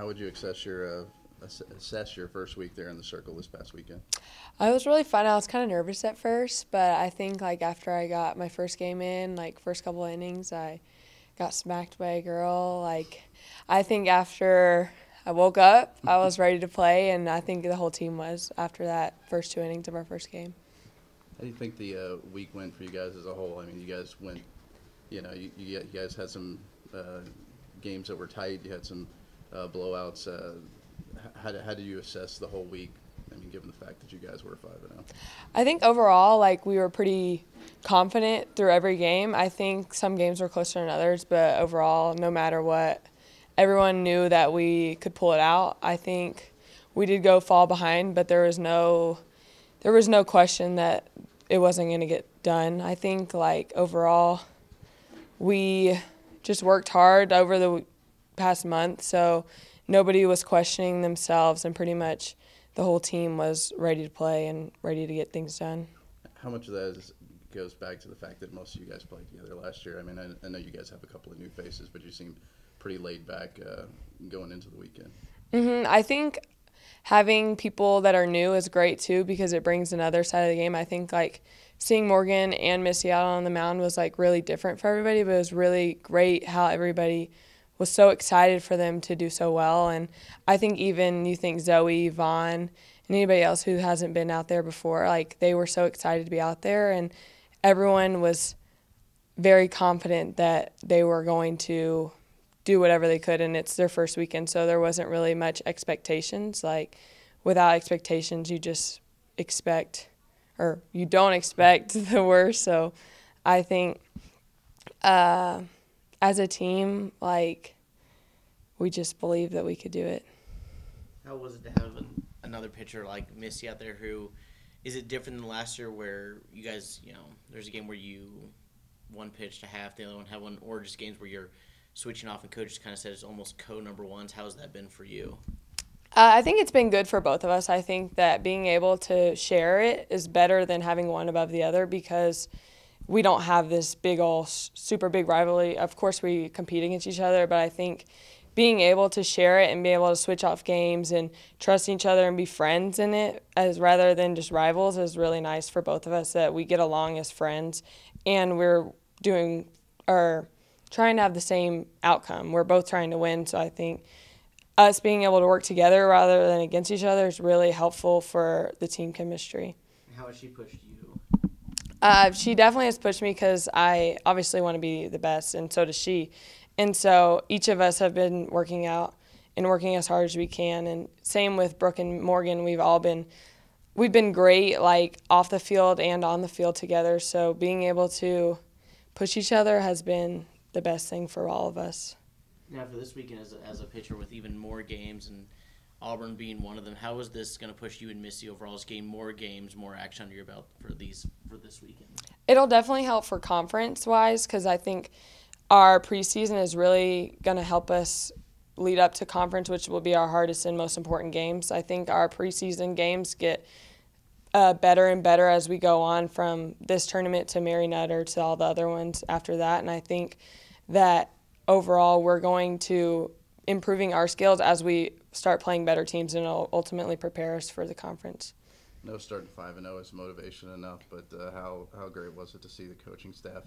How would you assess your first week there in the circle this past weekend? I was really fun. I was kind of nervous at first, but I think like after I got my first game in, like first couple of innings, I got smacked by a girl. Like I think after I woke up, I was ready to play, and I think the whole team was after that first two innings of our first game. How do you think the week went for you guys as a whole? I mean, you guys went, you guys had some games that were tight. You had some blowouts. How do you assess the whole week? I mean, given the fact that you guys were 5-0. I think overall, like we were pretty confident through every game. I think some games were closer than others, but overall, no matter what, everyone knew that we could pull it out. I think we did go fall behind, but there was no question that it wasn't going to get done. I think like overall, we just worked hard over the past month, so nobody was questioning themselves, and pretty much the whole team was ready to play and ready to get things done. How much of that goes back to the fact that most of you guys played together last year? I mean, I know you guys have a couple of new faces, but you seem pretty laid back going into the weekend. I think having people that are new is great too because it brings another side of the game. I think like seeing Morgan and Missy out on the mound was like really different for everybody, but it was really great how everybody was so excited for them to do so well. And I think even you think Zoe, Vaughn, and anybody else who hasn't been out there before, like they were so excited to be out there, and everyone was very confident that they were going to do whatever they could, and it's their first weekend, so there wasn't really much expectations. Like without expectations, you just expect, or you don't expect the worst. So I think as a team, like we just believed that we could do it. How was it to have another pitcher like Missy out there who is it different than last year where you guys, there's a game where you one pitch to half, the other one had one, or just games where you're switching off and coaches kind of said it's almost co-number ones. How's that been for you? I think it's been good for both of us. I think that being able to share it is better than having one above the other because we don't have this big old super big rivalry. Of course we compete against each other, but I think being able to share it and be able to switch off games and trust each other and be friends in it as rather than just rivals is really nice for both of us, that we get along as friends and we're doing or trying to have the same outcome. We're both trying to win, so I think us being able to work together rather than against each other is really helpful for the team chemistry. How has she pushed you? She definitely has pushed me because I obviously want to be the best, and so does she. And so each of us have been working out and working as hard as we can. And same with Brooke and Morgan. We've been great, like off the field and on the field together. So being able to push each other has been the best thing for all of us. Now, for this weekend, as a pitcher with even more games and Auburn being one of them, how is this going to push you and Missy overall as getting more games, more action under your belt for this weekend? It'll definitely help for conference-wise because I think our preseason is really going to help us lead up to conference, which will be our hardest and most important games. I think our preseason games get better and better as we go on from this tournament to Mary Nutter to all the other ones after that. And I think that overall we're going to improving our skills as we start playing better teams, and it'll ultimately prepare us for the conference. No, starting 5-0 is motivation enough, but how great was it to see the coaching staff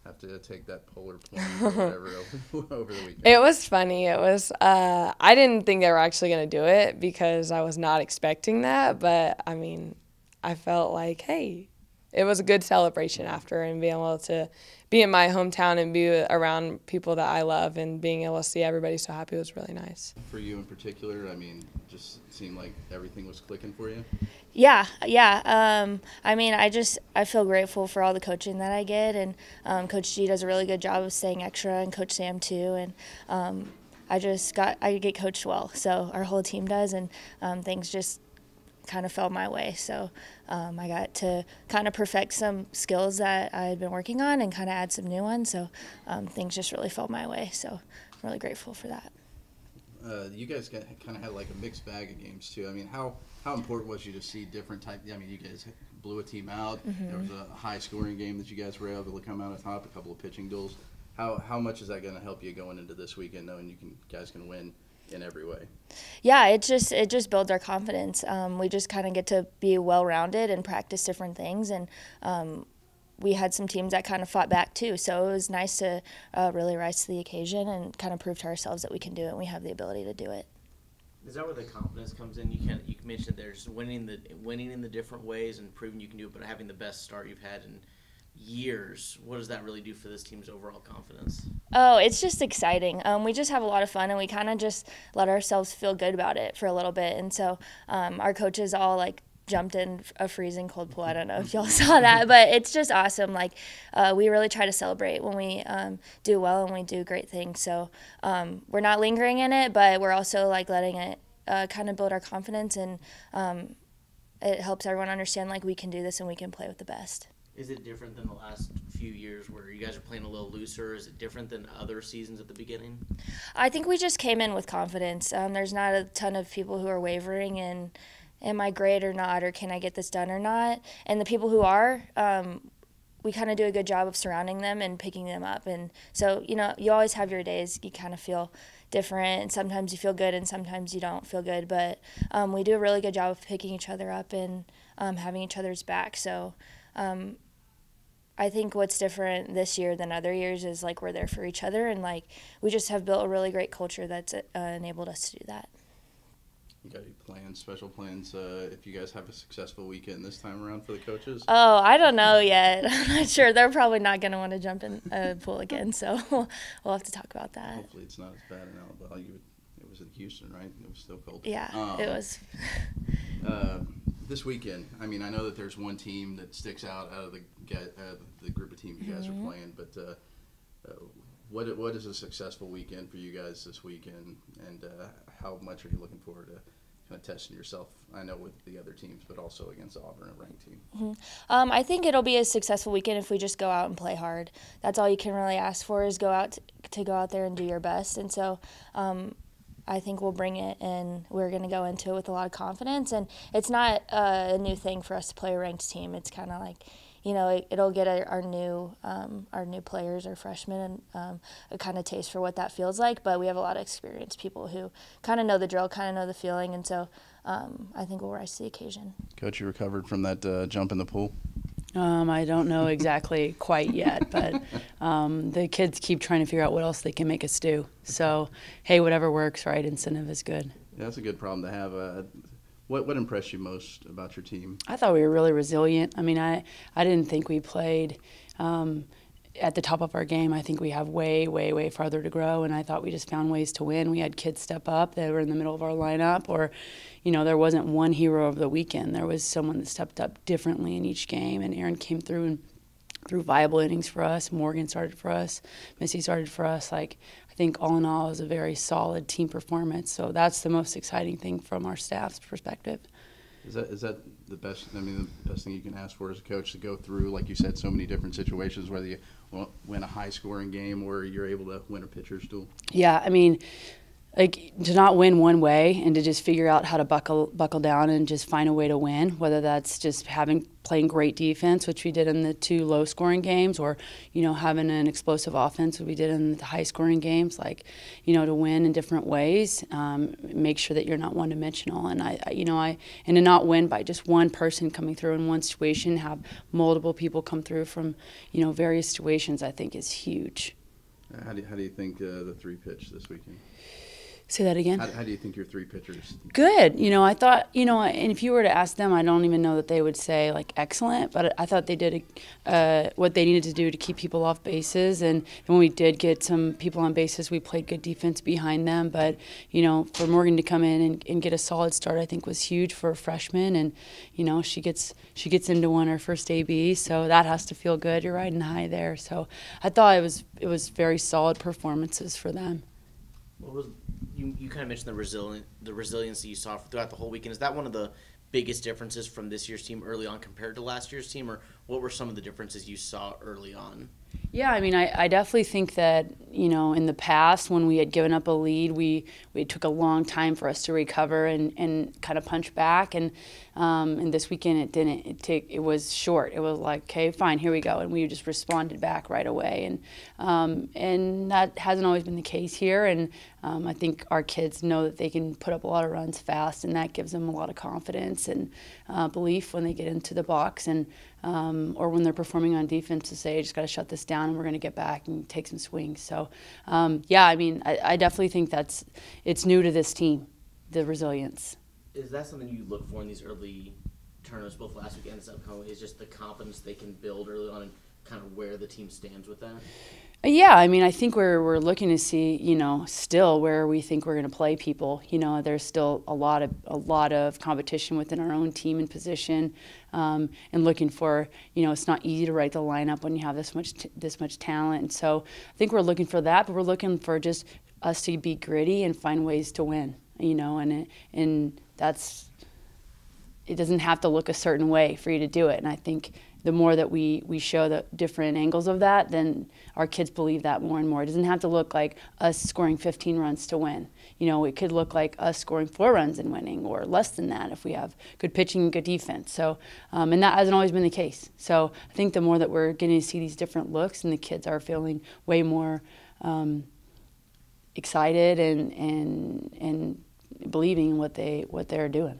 have to take that polar plunge or whatever over the weekend? It was funny. It was. I didn't think they were actually going to do it because I was not expecting that. But I mean, I felt like, hey, it was a good celebration after, and being able to be in my hometown and be around people that I love and being able to see everybody so happy was really nice. For you in particular, I mean, just seemed like everything was clicking for you? Yeah. I mean, I feel grateful for all the coaching that I get, and Coach G does a really good job of staying extra, and Coach Sam too, and I get coached well, so our whole team does, and things just kind of fell my way. So I got to kind of perfect some skills that I had been working on and kind of add some new ones. So things just really fell my way. So I'm really grateful for that. You guys kind of had like a mixed bag of games too. I mean, how important was you to see different type? I mean, you guys blew a team out. Mm-hmm. There was a high scoring game that you guys were able to come out on top. A couple of pitching duels. How much is that going to help you going into this weekend, knowing guys can win in every way. Yeah, it just builds our confidence. We just kind of get to be well-rounded and practice different things, and we had some teams that kind of fought back too. So it was nice to really rise to the occasion and kind of prove to ourselves that we can do it and we have the ability to do it. Is that where the confidence comes in? You mentioned there's winning in the different ways and proving you can do it, but having the best start you've had in years. What does that really do for this team's overall confidence? Oh, it's just exciting. We just have a lot of fun, and we kind of just let ourselves feel good about it for a little bit. And so our coaches all like jumped in a freezing cold pool. I don't know if y'all saw that, but it's just awesome. Like we really try to celebrate when we do well and we do great things. So we're not lingering in it, but we're also like letting it kind of build our confidence, and it helps everyone understand like we can do this and we can play with the best. Is it different than the last few years where you guys are playing a little looser? Is it different than other seasons at the beginning? I think we just came in with confidence. There's not a ton of people who are wavering in, am I great or not, or can I get this done or not? And the people who are, we kind of do a good job of surrounding them and picking them up. And so, you know, you always have your days you kind of feel different, and sometimes you feel good and sometimes you don't feel good. But we do a really good job of picking each other up and having each other's back. So I think what's different this year than other years is like we're there for each other, and like we just have built a really great culture that's enabled us to do that. You got any plans, special plans, if you guys have a successful weekend this time around for the coaches? Oh, I don't know yet. I'm not sure. They're probably not going to want to jump in a pool again, so we'll have to talk about that. Hopefully it's not as bad in Alabama. It was in Houston, right? It was still cold. Yeah, it was. This weekend, I mean, I know that there's one team that sticks out of the group of teams you guys are playing, but what is a successful weekend for you guys this weekend, and how much are you looking forward to kind of testing yourself? I know with the other teams, but also against Auburn, a ranked team. I think it'll be a successful weekend if we just go out and play hard. That's all you can really ask for, is go out there and do your best. And so I think we'll bring it, and we're going to go into it with a lot of confidence. And it's not a new thing for us to play a ranked team. It's kind of like, you know, it'll get our new players, our freshmen, a kind of taste for what that feels like. But we have a lot of experienced people who kind of know the drill, kind of know the feeling, and so I think we'll rise to the occasion. Coach, you recovered from that jump in the pool? I don't know exactly quite yet, but the kids keep trying to figure out what else they can make us do. So, hey, whatever works, right? Incentive is good. Yeah, that's a good problem to have. What impressed you most about your team? I thought we were really resilient. I mean, I didn't think we played at the top of our game. I think we have way, way, way farther to grow, and I thought we just found ways to win. We had kids step up that were in the middle of our lineup, or, you know, there wasn't one hero of the weekend. There was someone that stepped up differently in each game, and Aaron came through and threw viable innings for us. Morgan started for us. Missy started for us. Like, I think all in all, it was a very solid team performance. So that's the most exciting thing from our staff's perspective. Is that the best? I mean, the best thing you can ask for as a coach, to go through, like you said, so many different situations, whether you win a high-scoring game or you're able to win a pitcher's duel. Yeah, I mean, like, to not win one way and to just figure out how to buckle down and just find a way to win, whether that's just playing great defense, which we did in the 2 low-scoring games, or, you know, having an explosive offense, which we did in the high-scoring games, like, you know, to win in different ways, make sure that you're not one-dimensional. And and to not win by just one person coming through in one situation, have multiple people come through from, you know, various situations, I think is huge. How do you think the 3 pitch this weekend? Say that again. How do you think your 3 pitchers? Good. You know, I thought, you know, and if you were to ask them, I don't even know that they would say, like, excellent, but I thought they did what they needed to do to keep people off bases. And when we did get some people on bases, we played good defense behind them. But, you know, for Morgan to come in and get a solid start, I think was huge for a freshman. And, you know, she gets into one her first AB, so that has to feel good. You're riding high there. So I thought it was very solid performances for them. What was you kind of mentioned the resilience that you saw throughout the whole weekend. Is that one of the biggest differences from this year's team early on compared to last year's team, or what were some of the differences you saw early on? Yeah, I mean, I definitely think that, you know, in the past when we had given up a lead, it took a long time for us to recover and kind of punch back. And this weekend it didn't. It was short. It was like, okay, fine, here we go, and we just responded back right away. And that hasn't always been the case here. And I think our kids know that they can put up a lot of runs fast, and that gives them a lot of confidence and belief when they get into the box and or when they're performing on defense to say, I just got to shut this down and we're going to get back and take some swings. So, yeah, I mean, I definitely think it's new to this team, the resilience. Is that something you look for in these early tournaments, both last week and this upcoming? Is just the confidence they can build early on and kind of where the team stands with that? Yeah, I mean, I think we're looking to see, you know, still where we think we're going to play people. You know, there's still a lot of competition within our own team and position, and looking for, you know, it's not easy to write the lineup when you have this much talent. And so I think we're looking for that, but we're looking for just us to be gritty and find ways to win. You know, and that's, it doesn't have to look a certain way for you to do it. And I think the more that we show the different angles of that, then our kids believe that more and more. It doesn't have to look like us scoring 15 runs to win. You know, it could look like us scoring 4 runs and winning, or less than that if we have good pitching and good defense. So, and that hasn't always been the case. So I think the more that we're getting to see these different looks, and the kids are feeling way more excited and believing in what they're doing.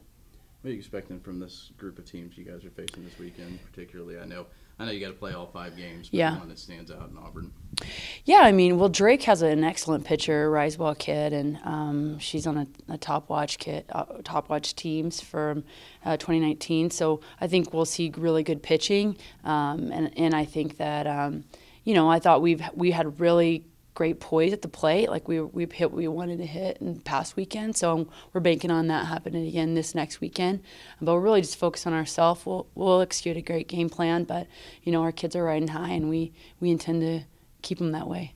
What are you expecting from this group of teams you guys are facing this weekend, particularly? I know you got to play all 5 games, but yeah. The one that stands out in Auburn. Yeah, I mean, well, Drake has an excellent pitcher, Risewell kid, and she's on a top watch teams for 2019. So I think we'll see really good pitching, and I think that you know, I thought we had really great poise at the plate. Like we hit what we wanted to hit in past weekend. So we're banking on that happening again this next weekend. But we're really just focused on ourselves. We'll execute a great game plan, but you know, our kids are riding high, and we intend to keep them that way.